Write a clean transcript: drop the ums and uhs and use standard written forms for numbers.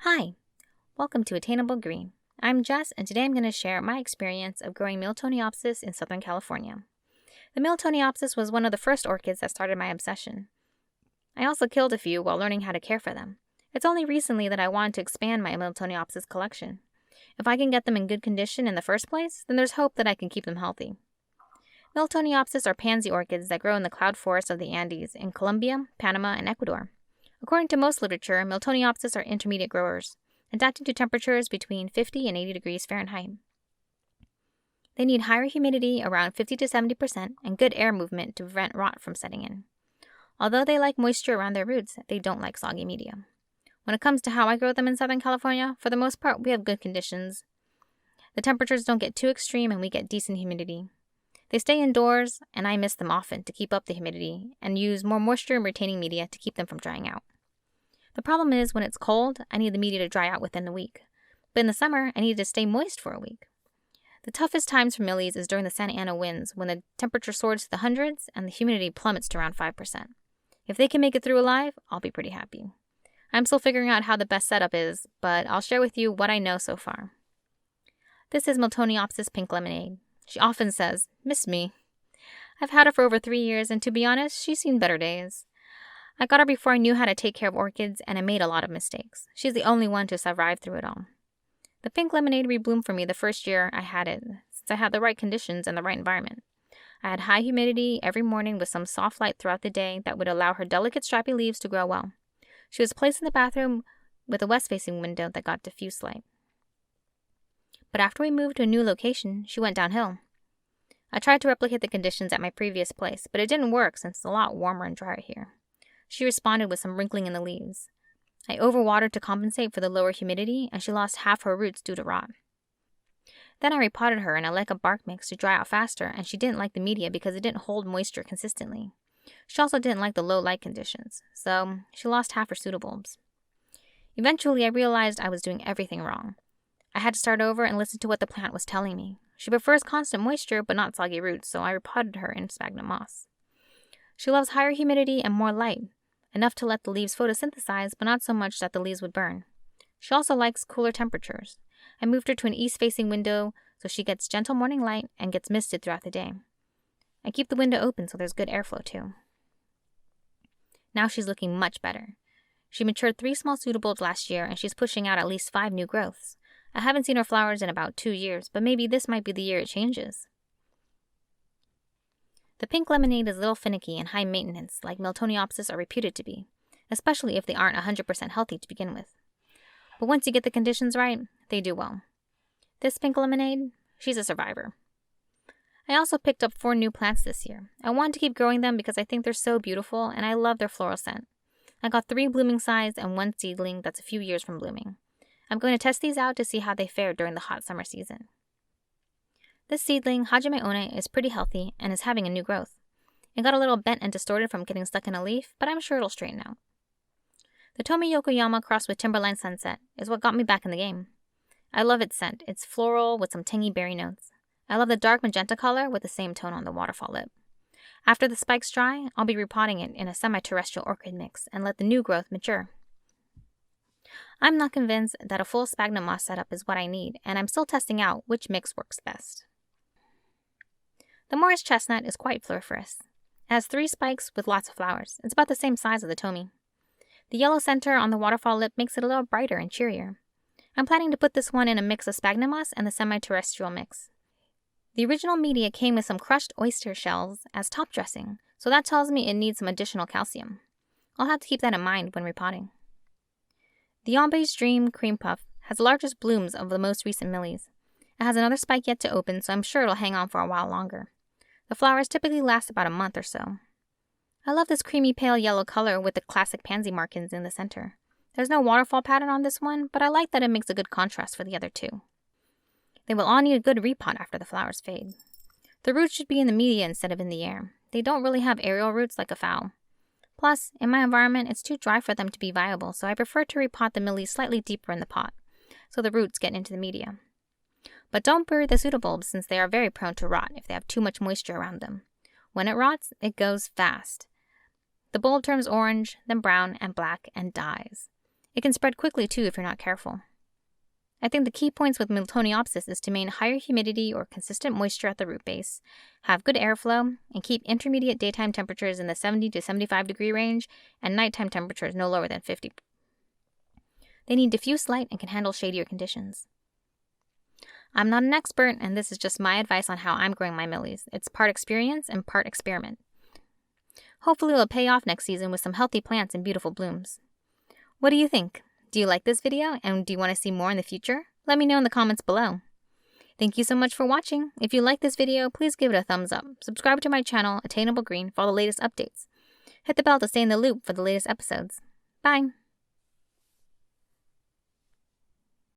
Hi, welcome to Attainable Green. I'm Jess, and today I'm going to share my experience of growing Miltoniopsis in Southern California. The Miltoniopsis was one of the first orchids that started my obsession. I also killed a few while learning how to care for them. It's only recently that I wanted to expand my Miltoniopsis collection. If I can get them in good condition in the first place, then there's hope that I can keep them healthy. Miltoniopsis are pansy orchids that grow in the cloud forests of the Andes in Colombia, Panama, and Ecuador. According to most literature, Miltoniopsis are intermediate growers, adapting to temperatures between 50 and 80 degrees Fahrenheit. They need higher humidity, around 50 to 70%, and good air movement to prevent rot from setting in. Although they like moisture around their roots, they don't like soggy media. When it comes to how I grow them in Southern California, for the most part, we have good conditions. The temperatures don't get too extreme, and we get decent humidity. They stay indoors, and I mist them often to keep up the humidity and use more moisture and retaining media to keep them from drying out. The problem is, when it's cold, I need the media to dry out within a week. But in the summer, I need it to stay moist for a week. The toughest times for millies is during the Santa Ana winds, when the temperature soars to the hundreds and the humidity plummets to around 5%. If they can make it through alive, I'll be pretty happy. I'm still figuring out how the best setup is, but I'll share with you what I know so far. This is Miltoniopsis Pink Lemonade. She often says, "Miss me." I've had her for over 3 years, and to be honest, she's seen better days. I got her before I knew how to take care of orchids, and I made a lot of mistakes. She's the only one to survive through it all. The pink lemonade rebloomed for me the first year I had it, since I had the right conditions and the right environment. I had high humidity every morning with some soft light throughout the day that would allow her delicate stripy leaves to grow well. She was placed in the bathroom with a west-facing window that got diffuse light. But after we moved to a new location, she went downhill. I tried to replicate the conditions at my previous place, but it didn't work since it's a lot warmer and drier here. She responded with some wrinkling in the leaves. I overwatered to compensate for the lower humidity, and she lost half her roots due to rot. Then I repotted her in a leca bark mix to dry out faster, and she didn't like the media because it didn't hold moisture consistently. She also didn't like the low light conditions, so she lost half her pseudobulbs. Eventually, I realized I was doing everything wrong. I had to start over and listen to what the plant was telling me. She prefers constant moisture but not soggy roots, so I repotted her in sphagnum moss. She loves higher humidity and more light, enough to let the leaves photosynthesize, but not so much that the leaves would burn. She also likes cooler temperatures. I moved her to an east-facing window so she gets gentle morning light and gets misted throughout the day. I keep the window open so there's good airflow too. Now she's looking much better. She matured 3 small pseudobulbs last year, and she's pushing out at least 5 new growths. I haven't seen her flowers in about 2 years, but maybe this might be the year it changes. The pink lemonade is a little finicky and high maintenance, like Miltoniopsis are reputed to be, especially if they aren't 100% healthy to begin with. But once you get the conditions right, they do well. This pink lemonade, she's a survivor. I also picked up 4 new plants this year. I wanted to keep growing them because I think they're so beautiful and I love their floral scent. I got 3 blooming sides and 1 seedling that's a few years from blooming. I'm going to test these out to see how they fare during the hot summer season. This seedling, Hajime One, is pretty healthy and is having a new growth. It got a little bent and distorted from getting stuck in a leaf, but I'm sure it'll straighten out. The Tomi Yokoyama crossed with Timberline Sunset is what got me back in the game. I love its scent. It's floral with some tangy berry notes. I love the dark magenta color with the same tone on the waterfall lip. After the spikes dry, I'll be repotting it in a semi-terrestrial orchid mix and let the new growth mature. I'm not convinced that a full sphagnum moss setup is what I need, and I'm still testing out which mix works best. The Morris chestnut is quite floriferous. It has 3 spikes with lots of flowers. It's about the same size as the Tomi. The yellow center on the waterfall lip makes it a little brighter and cheerier. I'm planning to put this one in a mix of sphagnum moss and the semi-terrestrial mix. The original media came with some crushed oyster shells as top dressing, so that tells me it needs some additional calcium. I'll have to keep that in mind when repotting. The Yombe's Dream Cream Puff has the largest blooms of the most recent millies. It has another spike yet to open, so I'm sure it'll hang on for a while longer. The flowers typically last about a month or so. I love this creamy pale yellow color with the classic pansy markings in the center. There's no waterfall pattern on this one, but I like that it makes a good contrast for the other 2. They will all need a good repot after the flowers fade. The roots should be in the media instead of in the air. They don't really have aerial roots like a phao. Plus, in my environment, it's too dry for them to be viable, so I prefer to repot the millies slightly deeper in the pot, so the roots get into the media. But don't bury the pseudobulbs since they are very prone to rot if they have too much moisture around them. When it rots, it goes fast. The bulb turns orange, then brown and black, and dies. It can spread quickly too if you're not careful. I think the key points with Miltoniopsis is to maintain higher humidity or consistent moisture at the root base, have good airflow, and keep intermediate daytime temperatures in the 70 to 75 degree range and nighttime temperatures no lower than 50. They need diffuse light and can handle shadier conditions. I'm not an expert, and this is just my advice on how I'm growing my millies. It's part experience and part experiment. Hopefully it'll pay off next season with some healthy plants and beautiful blooms. What do you think? Do you like this video, and do you want to see more in the future? Let me know in the comments below. Thank you so much for watching. If you like this video, please give it a thumbs up. Subscribe to my channel, Attainable Green, for all the latest updates. Hit the bell to stay in the loop for the latest episodes. Bye!